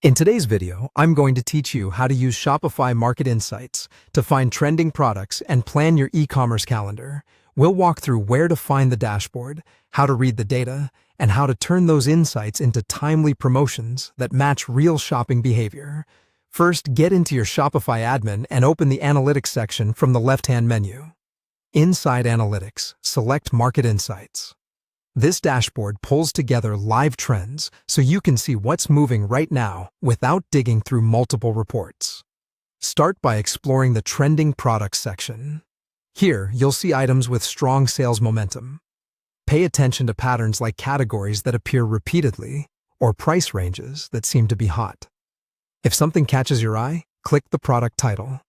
In today's video, I'm going to teach you how to use Shopify Market Insights to find trending products and plan your e-commerce calendar. We'll walk through where to find the dashboard, how to read the data, and how to turn those insights into timely promotions that match real shopping behavior. First, get into your Shopify admin and open the Analytics section from the left-hand menu. Inside Analytics, select Market Insights. This dashboard pulls together live trends so you can see what's moving right now without digging through multiple reports. Start by exploring the Trending Products section. Here, you'll see items with strong sales momentum. Pay attention to patterns like categories that appear repeatedly or price ranges that seem to be hot. If something catches your eye, click the product title.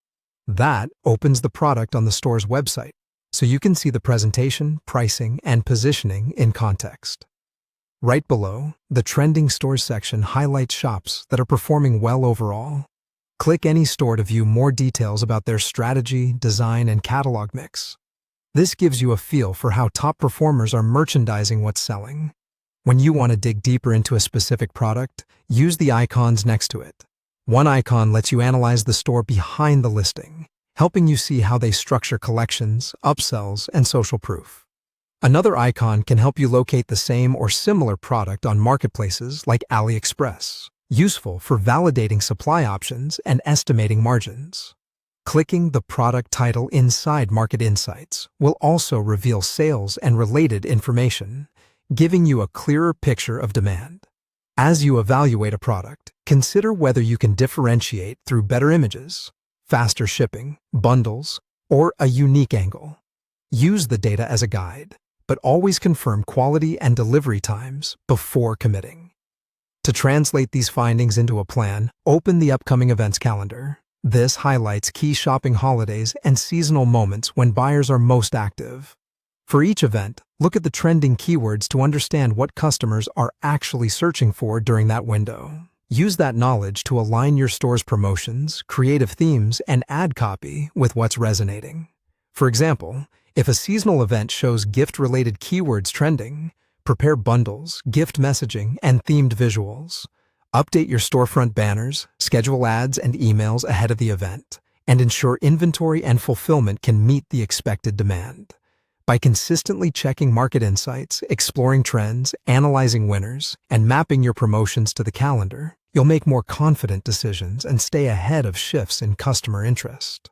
That opens the product on the store's website, so you can see the presentation, pricing, and positioning in context. Right below, the Trending Stores section highlights shops that are performing well overall. Click any store to view more details about their strategy, design, and catalog mix. This gives you a feel for how top performers are merchandising what's selling. When you want to dig deeper into a specific product, use the icons next to it. One icon lets you analyze the store behind the listing, helping you see how they structure collections, upsells, and social proof. Another icon can help you locate the same or similar product on marketplaces like AliExpress, useful for validating supply options and estimating margins. Clicking the product title inside Market Insights will also reveal sales and related information, giving you a clearer picture of demand. As you evaluate a product, consider whether you can differentiate through better images, faster shipping, bundles, or a unique angle. Use the data as a guide, but always confirm quality and delivery times before committing. To translate these findings into a plan, open the upcoming events calendar. This highlights key shopping holidays and seasonal moments when buyers are most active. For each event, look at the trending keywords to understand what customers are actually searching for during that window. Use that knowledge to align your store's promotions, creative themes, and ad copy with what's resonating. For example, if a seasonal event shows gift-related keywords trending, prepare bundles, gift messaging, and themed visuals. Update your storefront banners, schedule ads and emails ahead of the event, and ensure inventory and fulfillment can meet the expected demand. By consistently checking market insights, exploring trends, analyzing winners, and mapping your promotions to the calendar, you'll make more confident decisions and stay ahead of shifts in customer interest.